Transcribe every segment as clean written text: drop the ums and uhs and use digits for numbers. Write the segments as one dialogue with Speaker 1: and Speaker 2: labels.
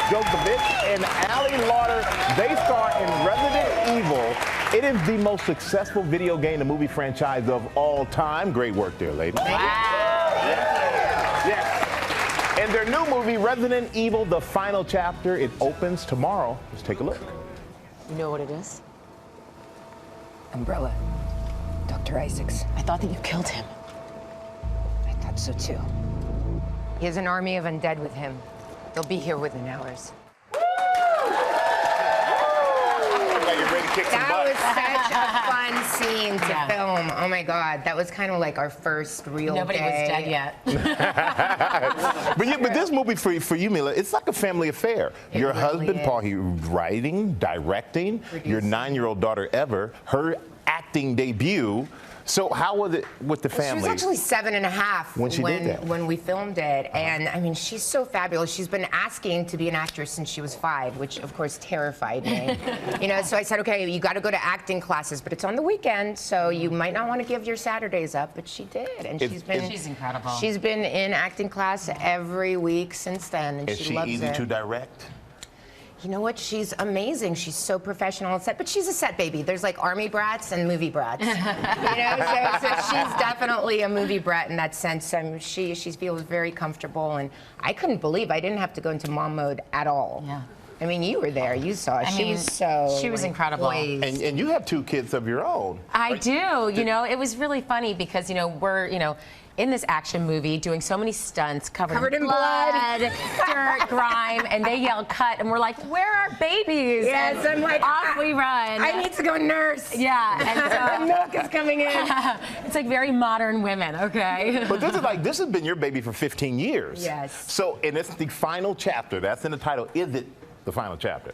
Speaker 1: Jovovich and Larter. They star in Resident Evil. It is the most successful video game and movie franchise of all time. Great work there, ladies.
Speaker 2: Wow.
Speaker 1: Yes. And their new movie, Resident Evil, The Final Chapter, it opens tomorrow. Let's take a look.
Speaker 2: You know what it is?
Speaker 3: Umbrella. Dr. Isaacs.
Speaker 2: I thought that you killed him.
Speaker 3: I thought so too.
Speaker 2: He has an army of undead with him. They'll be here within hours. That was such a fun scene to film. Oh my God, that was kind of like our first real
Speaker 4: Nobody was dead yet.
Speaker 1: But this movie for you, Milla, it's like a family affair. Your
Speaker 2: really
Speaker 1: husband,
Speaker 2: is.
Speaker 1: Paul, he writing, directing, your 9-year-old daughter, Ever, her acting debut. So how was it with the family?
Speaker 2: She was actually 7.5 when we filmed it. And I mean, she's so fabulous. She's been asking to be an actress since she was 5, which of course terrified me. You know, so I said, okay, you got to go to acting classes, but it's on the weekend, so you might not want to give your Saturdays up, but she did. And
Speaker 4: she's incredible.
Speaker 2: She's been in acting class every week since then, and
Speaker 1: Is she
Speaker 2: loves
Speaker 1: easy
Speaker 2: it.
Speaker 1: to direct?
Speaker 2: You know what? She's amazing. She's so professional on set, but she's a set baby. There's like army brats and movie brats. You know, so she's definitely a movie brat in that sense. She feels very comfortable, and I couldn't believe I didn't have to go into mom mode at all.
Speaker 4: Yeah.
Speaker 2: I mean, you were there. You saw. She was
Speaker 4: incredible.
Speaker 2: Poised.
Speaker 1: And you have 2 kids of your own.
Speaker 4: I do. You know, it was really funny because, you know, we're, in this action movie doing so many stunts covered in blood, dirt, grime, and they yell cut, and we're like, where are babies?
Speaker 2: Yes,
Speaker 4: and
Speaker 2: I'm like,
Speaker 4: off we run.
Speaker 2: I need to go nurse.
Speaker 4: Yeah, and
Speaker 2: so the milk is coming in.
Speaker 4: It's like very modern women, okay?
Speaker 1: But this has been your baby for 15 years.
Speaker 2: Yes.
Speaker 1: So, and it's the final chapter. That's in the title. Is it the final chapter?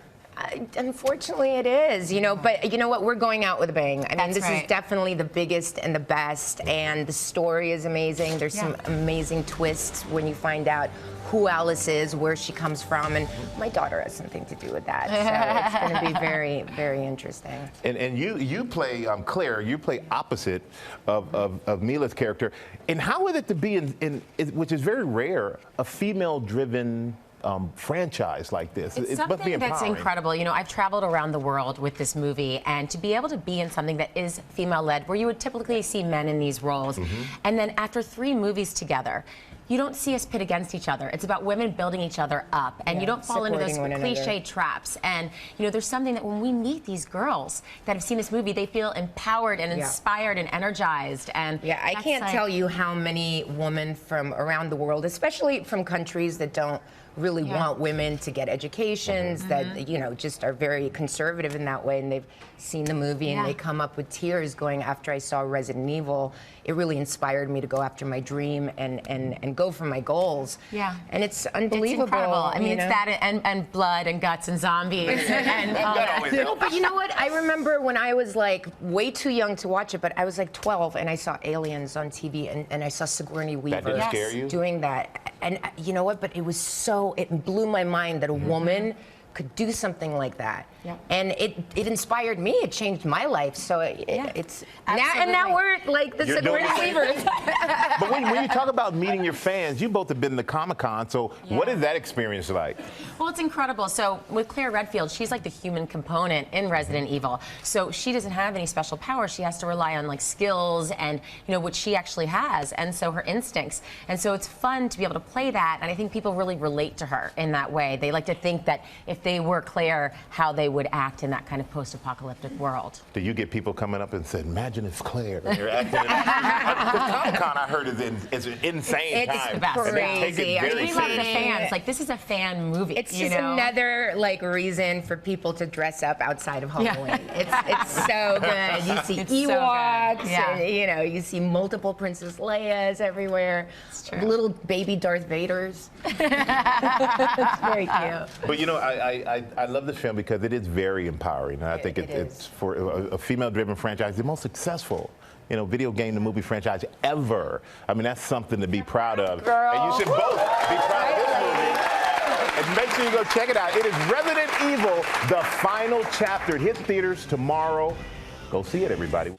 Speaker 2: Unfortunately, it is, but you know what? We're going out with a bang. I mean, this is definitely the biggest and the best, and the story is amazing. There's some amazing twists when you find out who Alice is, where she comes from, and my daughter has something to do with that. So it's going to be very, very interesting.
Speaker 1: And you play Claire. You play opposite of Milla's character. And how is it to be in which is very rare, a female-driven franchise like this?
Speaker 4: It's
Speaker 1: it must be
Speaker 4: something
Speaker 1: empowering.
Speaker 4: that's incredible. You know, I've traveled around the world with this movie, and to be able to be in something that is female-led, where you would typically see men in these roles, and then after 3 movies together, you don't see us pit against each other. It's about women building each other up, and you don't fall into those cliche traps. And there's something that when we meet these girls that have seen this movie, they feel empowered and inspired and energized. And
Speaker 2: I can't tell you how many women from around the world, especially from countries that don't really want women to get educations, that just are very conservative in that way, and they've seen the movie and they come up with tears going, after I saw Resident Evil, it really inspired me to go after my dream and go for my goals.
Speaker 4: Yeah.
Speaker 2: And it's unbelievable.
Speaker 4: It's incredible. I mean, it's that and blood and guts and zombies.
Speaker 2: No, but you know what? I remember when I was like way too young to watch it, but I was like 12 and I saw Aliens on TV and I saw Sigourney Weaver
Speaker 1: That didn't scare you?
Speaker 2: doing that. And you know what? But it was it blew my mind that a woman could do something like that. And it inspired me. It changed my life. So it's now we're like the Sigourney Weavers.
Speaker 1: But when you talk about meeting your fans, you both have been to Comic-Con. So what is that experience like?
Speaker 4: Well, it's incredible. So with Claire Redfield, she's like the human component in Resident Evil. So she doesn't have any special powers. She has to rely on like skills and what she actually has, and so her instincts. And so it's fun to be able to play that. And I think people really relate to her in that way. They like to think that if they were Claire, how they would act in that kind of post-apocalyptic world.
Speaker 1: Do you get people coming up and saying, imagine if Claire, and you're acting Comic-Con, I heard, is an insane time.
Speaker 4: It's
Speaker 2: crazy.
Speaker 4: We love the fans. Like, this is a fan movie.
Speaker 2: It's just another reason for people to dress up outside of Halloween. It's so good. You see Ewoks, and you see multiple Princess Leias everywhere.
Speaker 4: It's true.
Speaker 2: Little baby Darth Vaders. It's very cute.
Speaker 1: But I love this film because it is very empowering. And I think it's for a female-driven franchise, the most successful video game and movie franchise ever. I mean, that's something to be proud of.
Speaker 2: Girl.
Speaker 1: And you should both be proud of this movie. And make sure you go check it out. It is Resident Evil, The Final Chapter. It hits theaters tomorrow. Go see it, everybody.